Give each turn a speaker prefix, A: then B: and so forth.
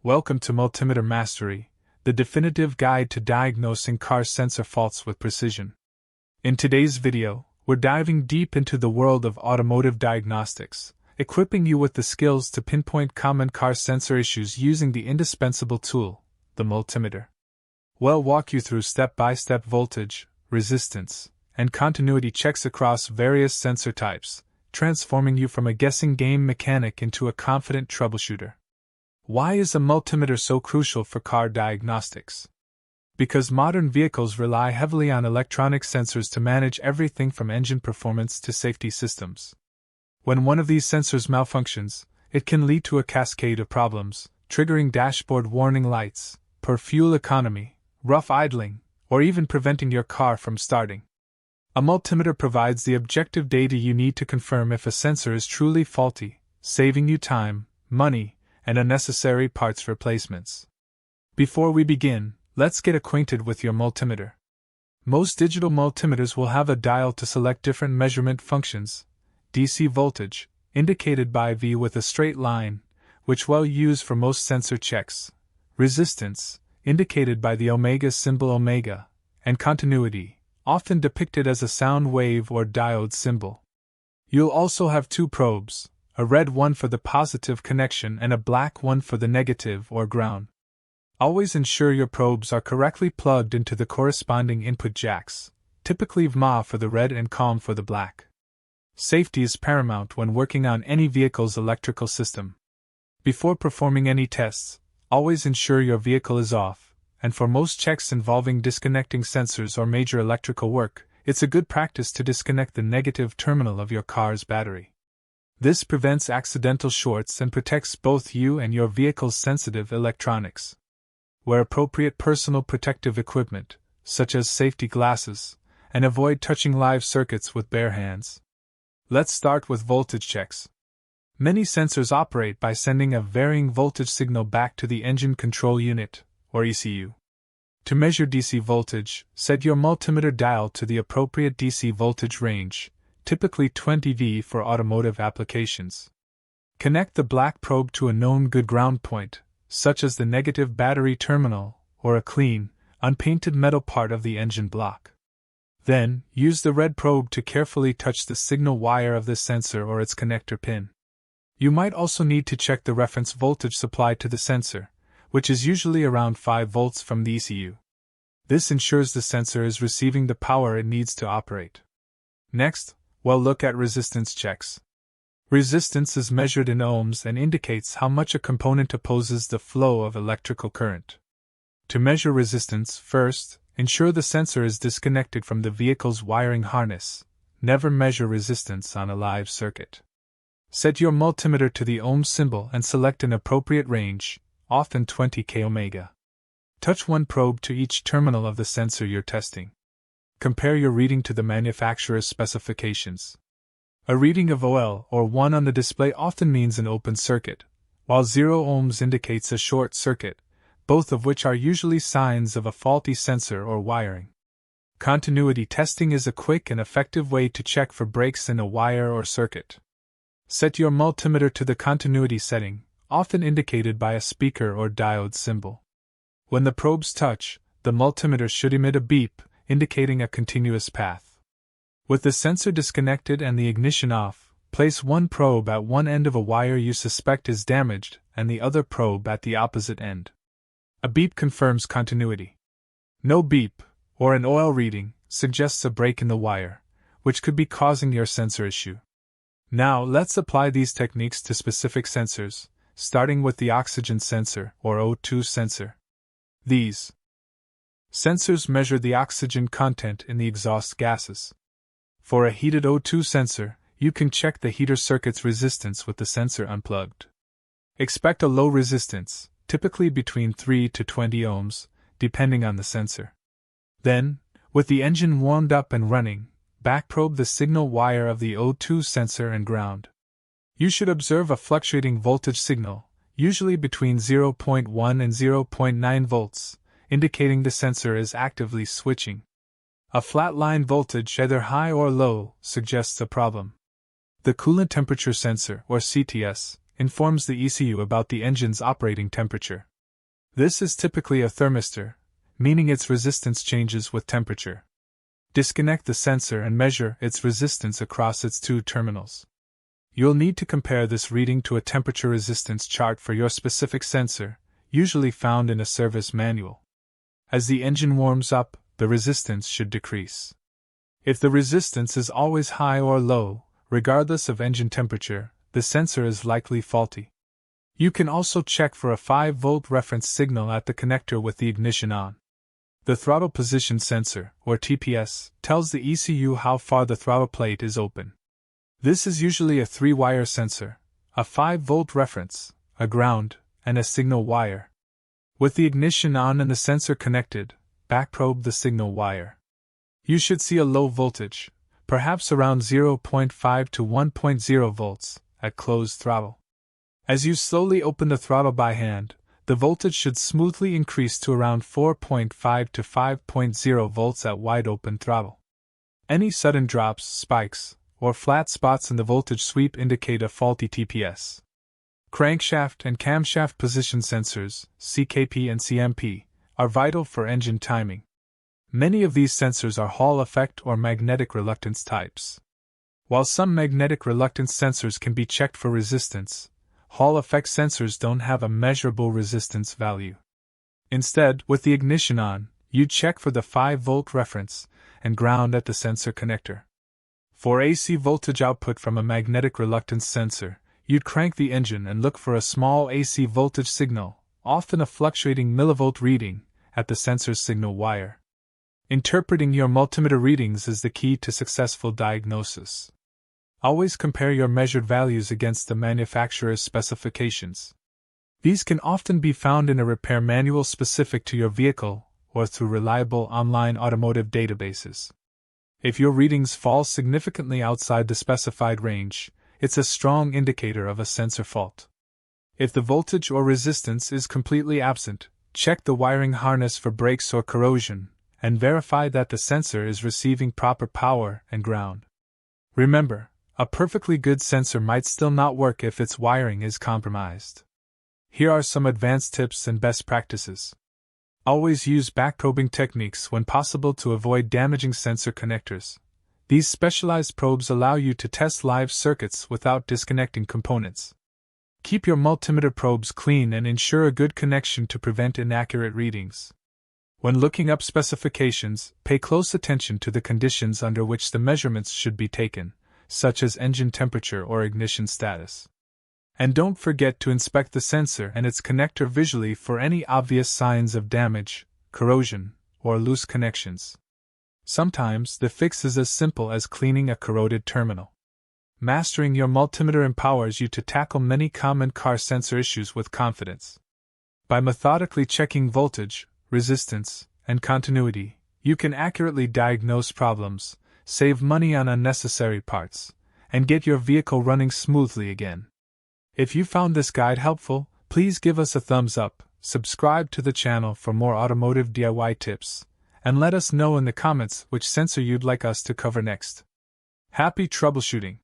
A: Welcome to Multimeter Mastery, the definitive guide to diagnosing car sensor faults with precision. In today's video, we're diving deep into the world of automotive diagnostics, equipping you with the skills to pinpoint common car sensor issues using the indispensable tool, the multimeter. We'll walk you through step-by-step voltage, resistance, and continuity checks across various sensor types, transforming you from a guessing game mechanic into a confident troubleshooter. Why is a multimeter so crucial for car diagnostics? Because modern vehicles rely heavily on electronic sensors to manage everything from engine performance to safety systems. When one of these sensors malfunctions, it can lead to a cascade of problems, triggering dashboard warning lights, poor fuel economy, rough idling, or even preventing your car from starting. A multimeter provides the objective data you need to confirm if a sensor is truly faulty, saving you time, money, and unnecessary parts replacements. Before we begin, let's get acquainted with your multimeter. Most digital multimeters will have a dial to select different measurement functions: DC voltage, indicated by V with a straight line, which we'll use for most sensor checks; resistance, indicated by the omega symbol omega; and continuity, often depicted as a sound wave or diode symbol. You'll also have two probes, a red one for the positive connection and a black one for the negative or ground. Always ensure your probes are correctly plugged into the corresponding input jacks, typically VMA for the red and COM for the black. Safety is paramount when working on any vehicle's electrical system. Before performing any tests, always ensure your vehicle is off, and for most checks involving disconnecting sensors or major electrical work, it's a good practice to disconnect the negative terminal of your car's battery. This prevents accidental shorts and protects both you and your vehicle's sensitive electronics. Wear appropriate personal protective equipment, such as safety glasses, and avoid touching live circuits with bare hands. Let's start with voltage checks. Many sensors operate by sending a varying voltage signal back to the engine control unit, or ECU. To measure DC voltage, set your multimeter dial to the appropriate DC voltage range, typically 20 V for automotive applications. Connect the black probe to a known good ground point, such as the negative battery terminal, or a clean, unpainted metal part of the engine block. Then, use the red probe to carefully touch the signal wire of this sensor or its connector pin. You might also need to check the reference voltage supplied to the sensor, which is usually around 5 volts from the ECU. This ensures the sensor is receiving the power it needs to operate. Next, we'll look at resistance checks. Resistance is measured in ohms and indicates how much a component opposes the flow of electrical current. To measure resistance, first, ensure the sensor is disconnected from the vehicle's wiring harness. Never measure resistance on a live circuit. Set your multimeter to the ohm symbol and select an appropriate range, often 20 k ohms. Touch one probe to each terminal of the sensor you're testing. Compare your reading to the manufacturer's specifications. A reading of OL or 1 on the display often means an open circuit, while 0 ohms indicates a short circuit, both of which are usually signs of a faulty sensor or wiring. Continuity testing is a quick and effective way to check for breaks in a wire or circuit. Set your multimeter to the continuity setting, often indicated by a speaker or diode symbol. When the probes touch, the multimeter should emit a beep, indicating a continuous path. With the sensor disconnected and the ignition off, place one probe at one end of a wire you suspect is damaged and the other probe at the opposite end. A beep confirms continuity. No beep, or an OL reading, suggests a break in the wire, which could be causing your sensor issue. Now let's apply these techniques to specific sensors, starting with the oxygen sensor or O2 sensor. These sensors measure the oxygen content in the exhaust gases. For a heated O2 sensor, you can check the heater circuit's resistance with the sensor unplugged. Expect a low resistance, typically between 3 to 20 ohms, depending on the sensor. Then, with the engine warmed up and running, backprobe the signal wire of the O2 sensor and ground. You should observe a fluctuating voltage signal, usually between 0.1 and 0.9 volts, indicating the sensor is actively switching. A flat line voltage, either high or low, suggests a problem. The coolant temperature sensor, or CTS, informs the ECU about the engine's operating temperature. This is typically a thermistor, meaning its resistance changes with temperature. Disconnect the sensor and measure its resistance across its two terminals. You'll need to compare this reading to a temperature resistance chart for your specific sensor, usually found in a service manual. As the engine warms up, the resistance should decrease. If the resistance is always high or low, regardless of engine temperature, the sensor is likely faulty. You can also check for a 5-volt reference signal at the connector with the ignition on. The throttle position sensor, or TPS, tells the ECU how far the throttle plate is open. This is usually a 3-wire sensor, a 5-volt reference, a ground, and a signal wire. With the ignition on and the sensor connected, backprobe the signal wire. You should see a low voltage, perhaps around 0.5 to 1.0 volts, at closed throttle. As you slowly open the throttle by hand, the voltage should smoothly increase to around 4.5 to 5.0 volts at wide open throttle. Any sudden drops, spikes, or flat spots in the voltage sweep indicate a faulty TPS. Crankshaft and camshaft position sensors, CKP and CMP, are vital for engine timing. Many of these sensors are Hall effect or magnetic reluctance types. While some magnetic reluctance sensors can be checked for resistance, Hall effect sensors don't have a measurable resistance value. Instead, with the ignition on, you check for the 5-volt reference and ground at the sensor connector. For AC voltage output from a magnetic reluctance sensor, you'd crank the engine and look for a small AC voltage signal, often a fluctuating millivolt reading, at the sensor's signal wire. Interpreting your multimeter readings is the key to successful diagnosis. Always compare your measured values against the manufacturer's specifications. These can often be found in a repair manual specific to your vehicle or through reliable online automotive databases. If your readings fall significantly outside the specified range, it's a strong indicator of a sensor fault. If the voltage or resistance is completely absent, check the wiring harness for breaks or corrosion, and verify that the sensor is receiving proper power and ground. Remember, a perfectly good sensor might still not work if its wiring is compromised. Here are some advanced tips and best practices. Always use backprobing techniques when possible to avoid damaging sensor connectors. These specialized probes allow you to test live circuits without disconnecting components. Keep your multimeter probes clean and ensure a good connection to prevent inaccurate readings. When looking up specifications, pay close attention to the conditions under which the measurements should be taken, such as engine temperature or ignition status. And don't forget to inspect the sensor and its connector visually for any obvious signs of damage, corrosion, or loose connections. Sometimes the fix is as simple as cleaning a corroded terminal. Mastering your multimeter empowers you to tackle many common car sensor issues with confidence. By methodically checking voltage, resistance, and continuity, you can accurately diagnose problems, save money on unnecessary parts, and get your vehicle running smoothly again. If you found this guide helpful, please give us a thumbs up, subscribe to the channel for more automotive DIY tips, and let us know in the comments which sensor you'd like us to cover next. Happy troubleshooting!